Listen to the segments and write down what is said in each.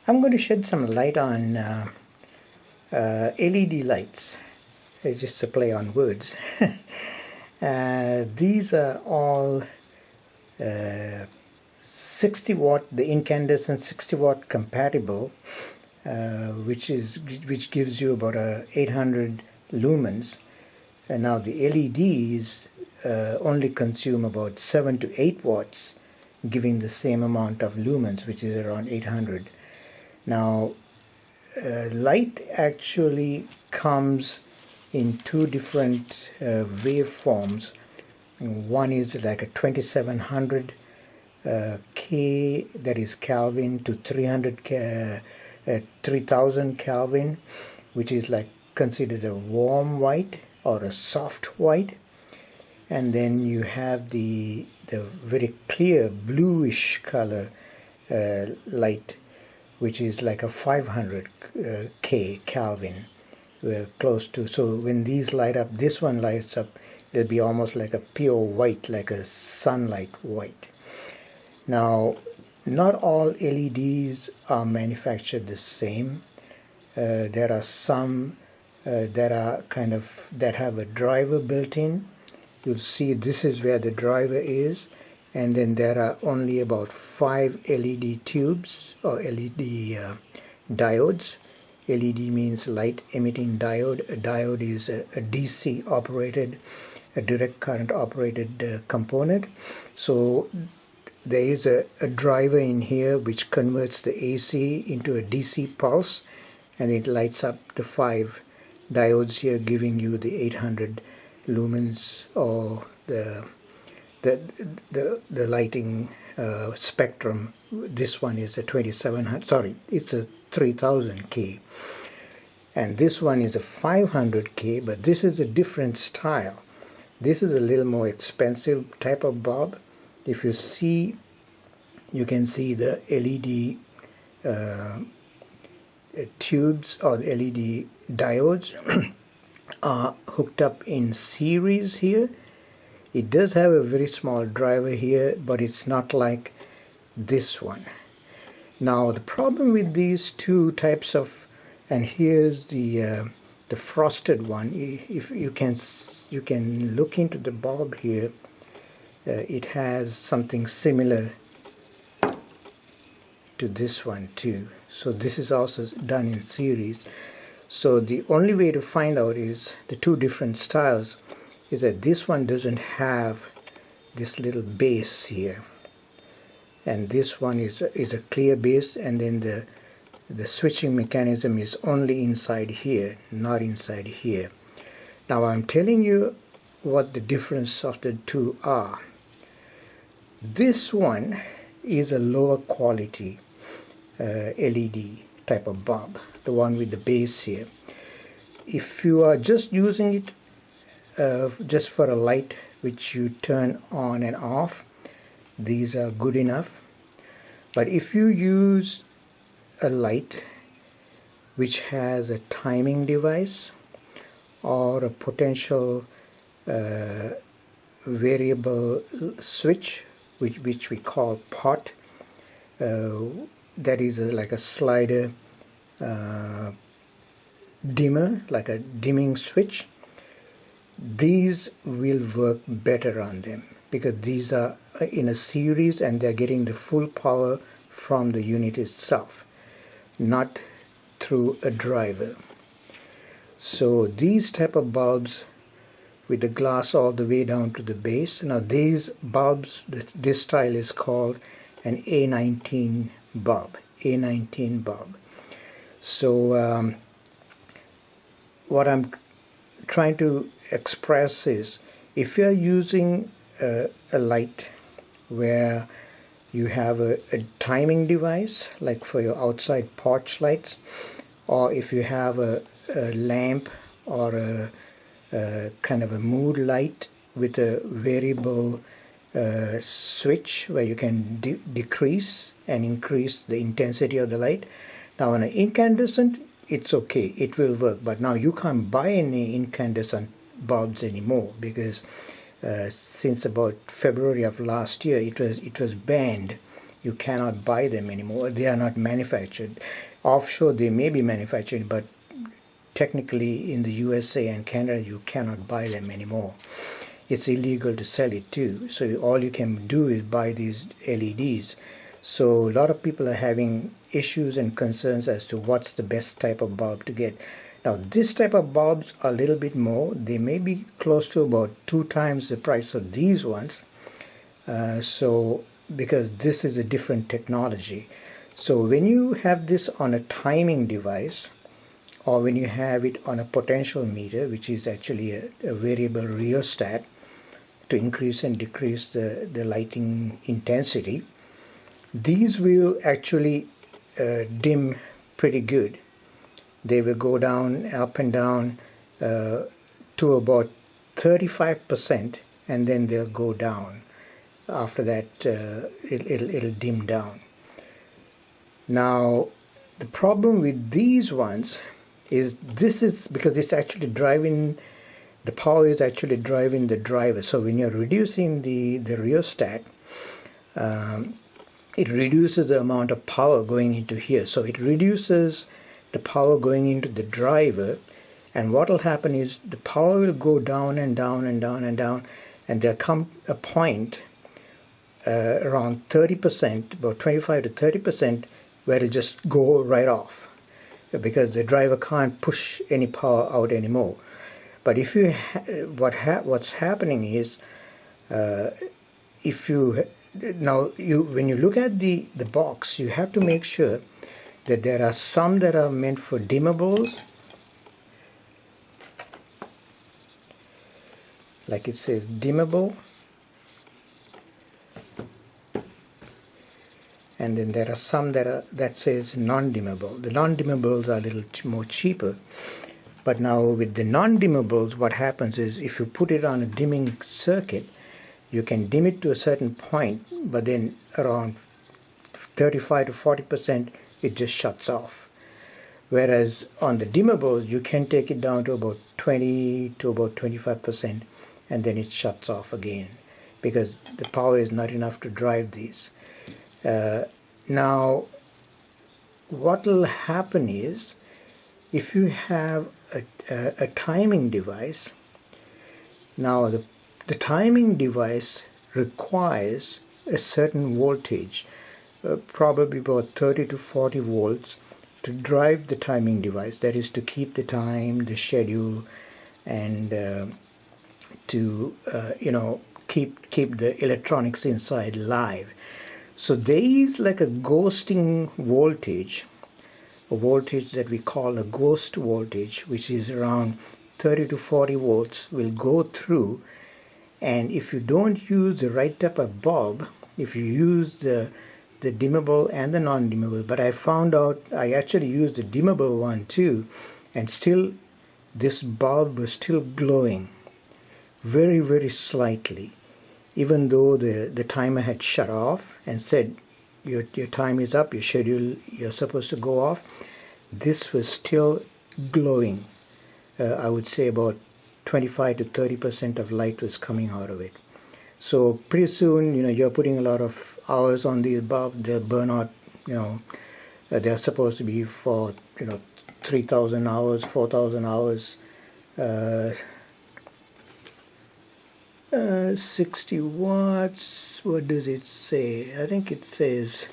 I'm going to shed some light on LED lights. It's just a play on words. These are all 60 watt, the incandescent 60 watt compatible, which gives you about 800 lumens. And now the LEDs only consume about 7 to 8 watts, giving the same amount of lumens, which is around 800. Now, light actually comes in two different waveforms. One is like a 2700 K, that is Kelvin, to 3000 Kelvin, which is like considered a warm white or a soft white. And then you have the very clear bluish color light, which is like a 500 K Kelvin, close to. So when these light up, this one lights up, it'll be almost like a pure white, like a sunlight white. Now, not all LEDs are manufactured the same. There are some that are that have a driver built in. You'll see this is where the driver is, and then there are only about 5 LED tubes or LED diodes. LED means light emitting diode. A diode is a DC operated, a direct current operated component. So there is a driver in here which converts the AC into a DC pulse, and it lights up the 5 diodes here, giving you the 800 lumens, or the lighting spectrum. This one is a 2700, sorry, it's a 3000 K, and this one is a 500 K, but this is a different style. This is a little more expensive type of bulb. If you see, you can see the LED tubes or the LED diodes are hooked up in series here. It does have a very small driver here, but it's not like this one. Now the problem with these two types of, and here's the frosted one. If you can look into the bulb here, it has something similar to this one too. So this is also done in series. So the only way to find out is the two different styles is that this one doesn't have this little base here, and this one is a clear base, and then the switching mechanism is only inside here, not inside here. Now I'm telling you what the difference of the two are. This one is a lower quality LED type of bulb, the one with the base here. If you are just using it just for a light which you turn on and off, these are good enough. But if you use a light which has a timing device or a potential variable switch, which we call pot, that is like a slider dimmer, like a dimming switch, these will work better on them, because these are in a series and they're getting the full power from the unit itself, not through a driver. So these type of bulbs with the glass all the way down to the base, now these bulbs, this style is called an A19 bulb, A19 bulb. So what I'm trying to express is, if you're using a light where you have a timing device, like for your outside porch lights, or if you have a lamp or a kind of a mood light with a variable switch where you can decrease and increase the intensity of the light. Now on an incandescent, it's okay, it will work, but now you can't buy any incandescent bulbs anymore, because since about February of last year it was banned You cannot buy them anymore. They are not manufactured. Offshore they may be manufactured, but technically in the USA and Canada you cannot buy them anymore. It's illegal to sell it too. So all you can do is buy these LEDs. So a lot of people are having issues and concerns as to what's the best type of bulb to get. Now this type of bulbs are a little bit more. They may be close to about 2 times the price of these ones. Because this is a different technology. So when you have this on a timing device, or when you have it on a potential meter, which is actually a variable rheostat to increase and decrease the lighting intensity, these will actually dim pretty good. They will go down, up and down to about 35%, and then they'll go down. After that, it'll dim down. Now, the problem with these ones is this is because it's actually driving, the power is actually driving the driver. So when you're reducing the rheostat, it reduces the amount of power going into here. So it reduces the power going into the driver, and what will happen is the power will go down and down and down and down, and there'll come a point around 30%, about 25 to 30%, where it'll just go right off because the driver can't push any power out anymore. But if you what's happening is if you when you look at the box, you have to make sure that there are some that are meant for dimmables, like it says dimmable, and then there are some that says non-dimmable. The non-dimmables are a little more cheaper. But now with the non-dimmables, what happens is if you put it on a dimming circuit, you can dim it to a certain point, but then around 35 to 40%, it just shuts off. Whereas on the dimmables, you can take it down to about 20 to about 25%, and then it shuts off again because the power is not enough to drive these. Now, what will happen is, if you have a timing device, now the timing device requires a certain voltage, probably about 30 to 40 volts, to drive the timing device. That is to keep the time, the schedule, and to keep the electronics inside live. So there is like a ghosting voltage, a voltage that we call a ghost voltage, which is around 30 to 40 volts, will go through. And if you don't use the right type of bulb, if you use the dimmable and the non-dimmable, but I found out I actually used the dimmable one too, and still this bulb was still glowing very, very slightly, even though the timer had shut off and said your time is up, your schedule, you're supposed to go off. This was still glowing. I would say about 25 to 30% of light was coming out of it. So pretty soon, you're putting a lot of hours on these bulbs. They'll burn out. They're supposed to be for 3,000 hours, 4,000 hours. 60 watts. What does it say? I think it says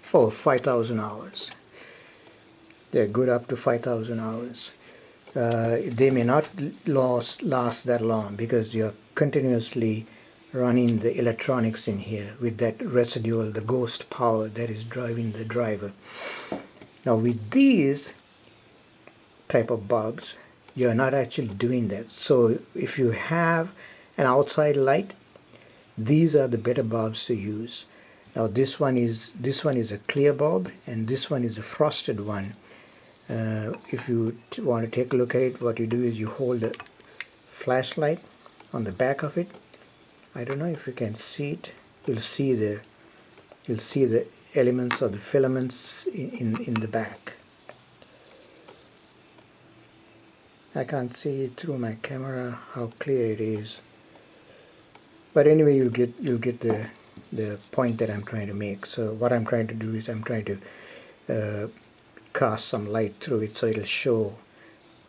5,000 hours. They're good up to 5,000 hours. They may not last that long because you're continuously running the electronics in here with that residual, the ghost power that is driving the driver. Now with these type of bulbs, you're not actually doing that. So if you have an outside light, these are the better bulbs to use. Now this one is a clear bulb, and this one is a frosted one. If you want to take a look at it, what you do is you hold a flashlight on the back of it. I don't know if you can see it. You'll see the elements or the filaments in the back. I can't see it through my camera how clear it is. But anyway, you'll get the point that I'm trying to make. So what I'm trying to do is I'm trying to cast some light through it so it'll show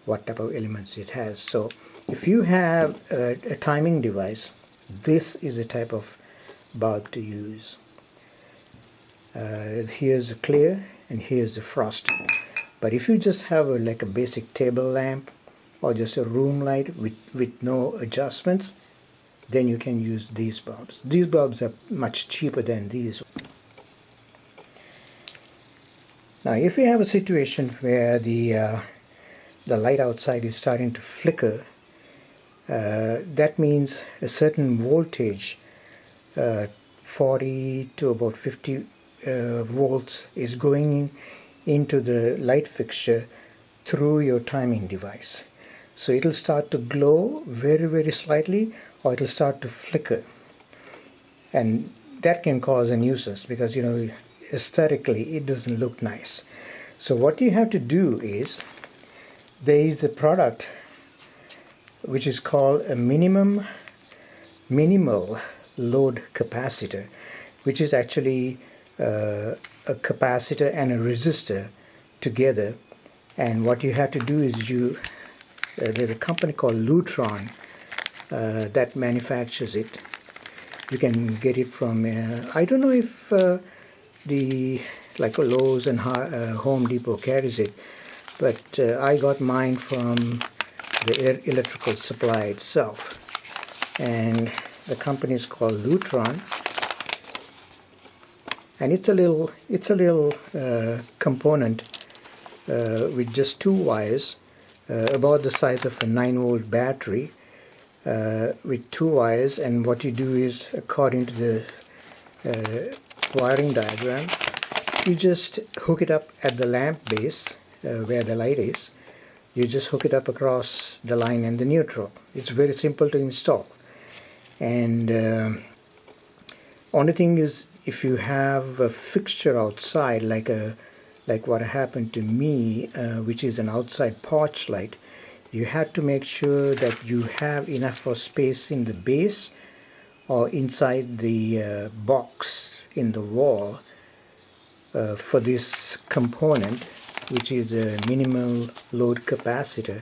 what type of elements it has. So if you have a timing device, this is a type of bulb to use. Here's the clear and here's the frosted. But if you just have like a basic table lamp or just a room light with no adjustments, then you can use these bulbs. These bulbs are much cheaper than these. Now if you have a situation where the light outside is starting to flicker, that means a certain voltage, 40 to about 50 volts, is going into the light fixture through your timing device. So it'll start to glow very, very slightly, or it'll start to flicker. And that can cause a nuisance because, aesthetically it doesn't look nice. So what you have to do is, there is a product which is called a minimal load capacitor, which is actually a capacitor and a resistor together. And what you have to do is there's a company called Lutron that manufactures it. You can get it from I don't know if like Lowe's and Home Depot carries it, but I got mine from the electrical supply itself, and the company is called Lutron, and it's a little component with just two wires, about the size of a 9-volt battery, with two wires. And what you do is, according to the wiring diagram, you just hook it up at the lamp base where the light is. You just hook it up across the line and the neutral. It's very simple to install. And only thing is, if you have a fixture outside, like what happened to me, which is an outside porch light, you have to make sure that you have enough of space in the base or inside the box in the wall for this component, which is a minimal load capacitor,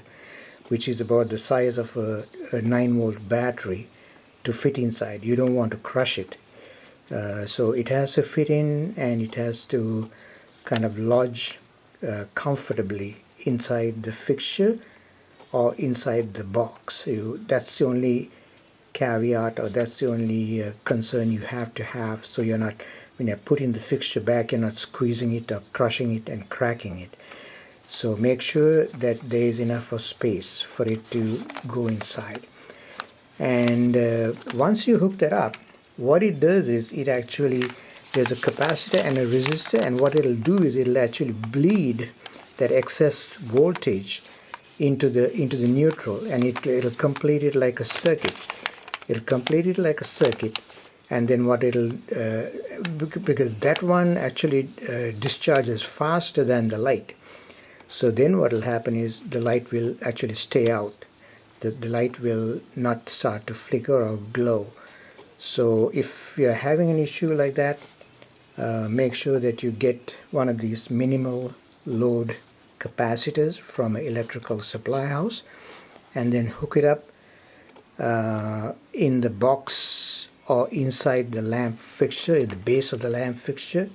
which is about the size of a 9-volt battery, to fit inside. You don't want to crush it. So it has to fit in, and it has to kind of lodge comfortably inside the fixture or inside the box. That's the only caveat, or that's the only concern you have to have, so you're not, when you're putting the fixture back, you're not squeezing it or crushing it and cracking it. So make sure that there is enough of space for it to go inside. And once you hook that up, what it does is, it actually, there's a capacitor and a resistor, and what it'll do is it'll actually bleed that excess voltage into the neutral, and it'll complete it like a circuit. It'll complete it like a circuit, and then what it'll because that one actually discharges faster than the light. So then what will happen is, the light will actually stay out. The light will not start to flicker or glow. So if you're having an issue like that, make sure that you get one of these minimal load capacitors from an electrical supply house, and then hook it up in the box or inside the lamp fixture, at the base of the lamp fixture,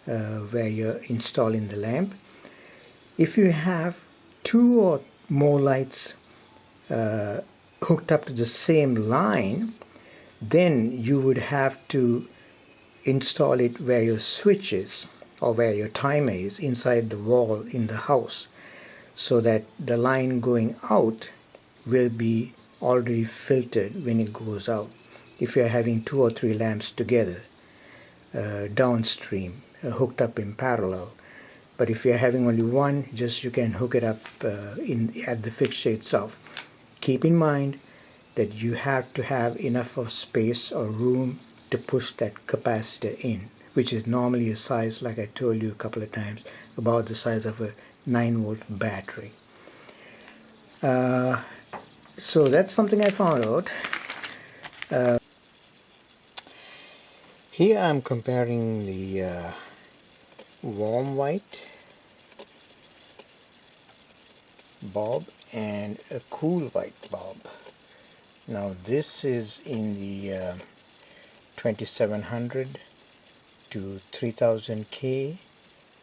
where you're installing the lamp. If you have two or more lights hooked up to the same line, then you would have to install it where your switch is, or where your timer is, inside the wall in the house, so that the line going out will be already filtered when it goes out, if you're having 2 or 3 lamps together downstream, hooked up in parallel. But if you're having only one, just you can hook it up at the fixture itself. Keep in mind that you have to have enough of space or room to push that capacitor in, which is normally a size, like I told you a couple of times, about the size of a 9-volt battery. So that's something I found out. Here I'm comparing the warm white bulb and a cool white bulb. Now this is in the 2700 to 3000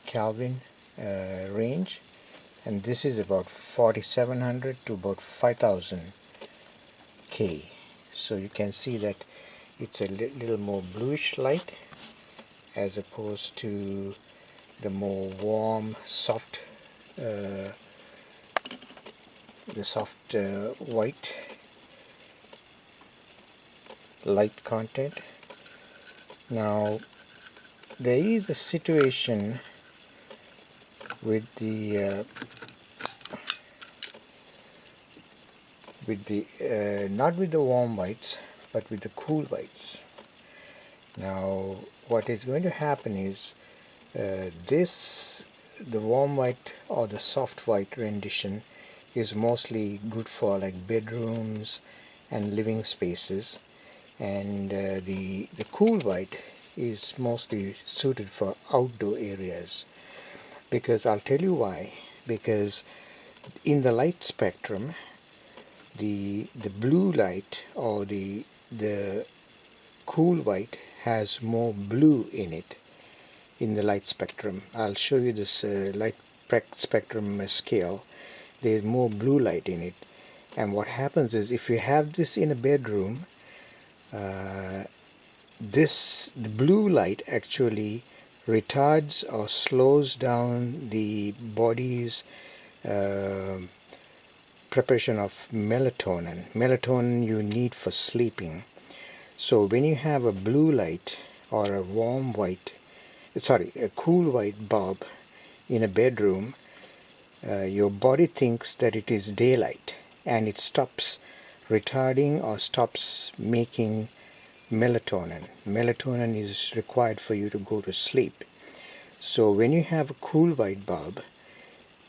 Kelvin range, and this is about 4700 to about 5000 K. So you can see that it's a little more bluish light as opposed to the more warm, soft, the soft white light content. Now there is a situation with the not with the warm whites, but with the cool whites. Now what is going to happen is the warm white or the soft white rendition is mostly good for like bedrooms and living spaces, and the cool white is mostly suited for outdoor areas. Because I'll tell you why. Because in the light spectrum, the blue light or the cool white has more blue in it in the light spectrum. I'll show you this light spectrum scale. There's more blue light in it, and what happens is if you have this in a bedroom, the blue light actually retards or slows down the body's preparation of melatonin. Melatonin you need for sleeping. So when you have a blue light or a cool white bulb in a bedroom, your body thinks that it is daylight, and it stops retarding or stops making melatonin. Melatonin is required for you to go to sleep. So when you have a cool white bulb,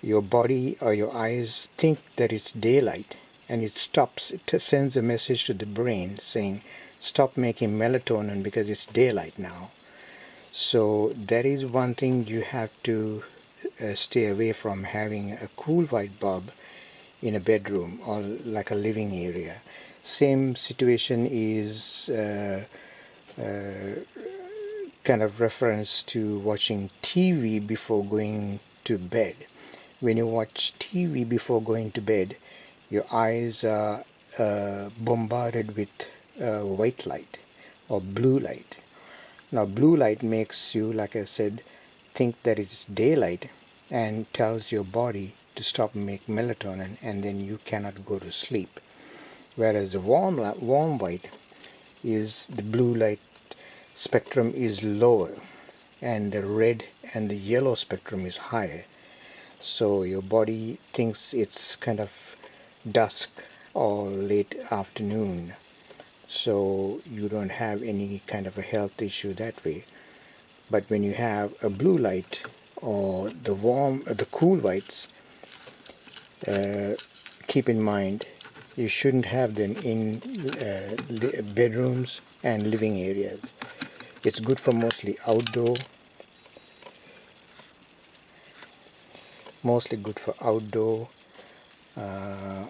your body or your eyes think that it's daylight, and it stops. It sends a message to the brain saying stop making melatonin because it's daylight now. So that is one thing you have to stay away from, having a cool white bulb in a bedroom or like a living area. Same situation is kind of reference to watching TV before going to bed. When you watch TV before going to bed, your eyes are bombarded with white light or blue light. Now blue light makes you, like I said, think that it's daylight and tells your body to stop make melatonin, and then you cannot go to sleep. Whereas the warm white is the blue light spectrum is lower, and the red and the yellow spectrum is higher. So your body thinks it's kind of dusk or late afternoon, so you don't have any kind of a health issue that way. But when you have a blue light or the cool whites, keep in mind you shouldn't have them in bedrooms and living areas. It's good for mostly outdoor,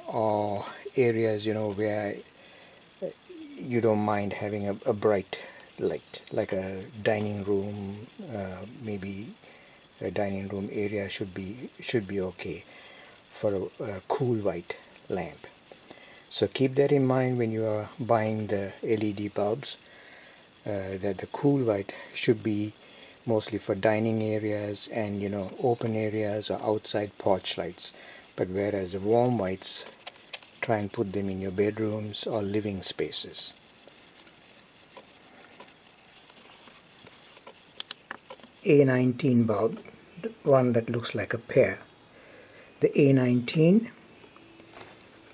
or areas, where you don't mind having a bright light, like a dining room. Maybe a dining room area should be okay for a cool white lamp. So keep that in mind when you are buying the LED bulbs, that the cool white should be mostly for dining areas and open areas or outside porch lights. But whereas the warm whites, try and put them in your bedrooms or living spaces. A19 bulb, the one that looks like a pear. The A19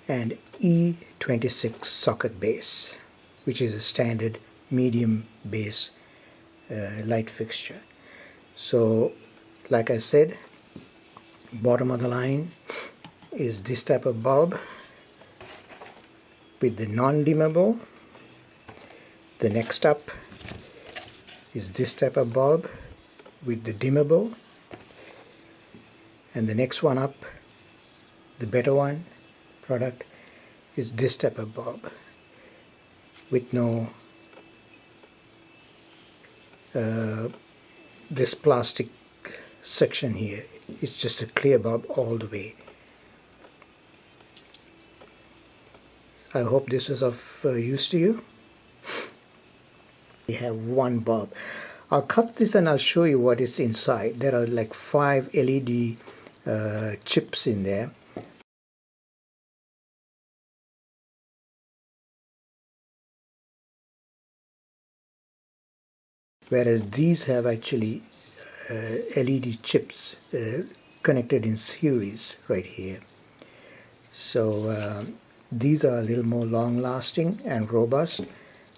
and E26 socket base, which is a standard medium base light fixture. So like I said, bottom of the line is this type of bulb with the non-dimmable. The next up is this type of bulb with the dimmable, and the next one up, the better one product, is this type of bulb with no this plastic section here. It's just a clear bulb all the way. I hope this is of use to you. We have one bulb. I'll cut this and I'll show you what is inside. There are like 5 LED chips in there. Whereas these have actually LED chips connected in series right here. So these are a little more long-lasting and robust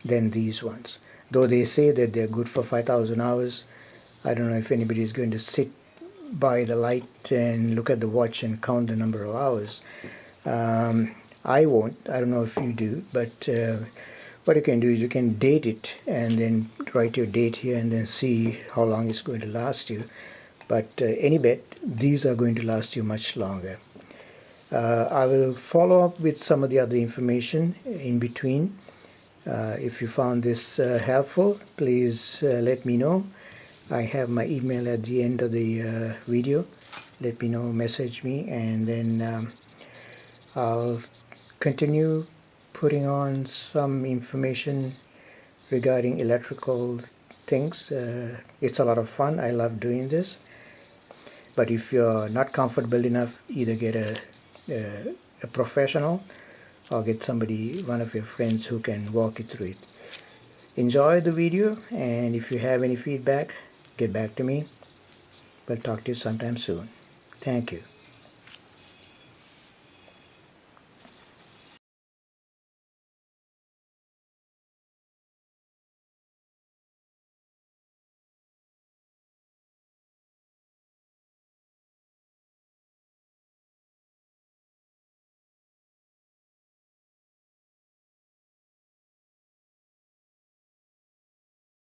than these ones. Though they say that they're good for 5,000 hours, I don't know if anybody is going to sit by the light and look at the watch and count the number of hours. I won't. I don't know if you do, but what you can do is you can date it and then write your date here and then see how long it's going to last you. But any bet, these are going to last you much longer. I will follow up with some of the other information in between. If you found this helpful, please let me know. I have my email at the end of the video. Let me know, message me, and then I'll continue putting on some information regarding electrical things. It's a lot of fun. I love doing this. But if you're not comfortable enough, either get a professional or get somebody, one of your friends, who can walk you through it. Enjoy the video, and if you have any feedback, get back to me. We'll talk to you sometime soon. Thank you.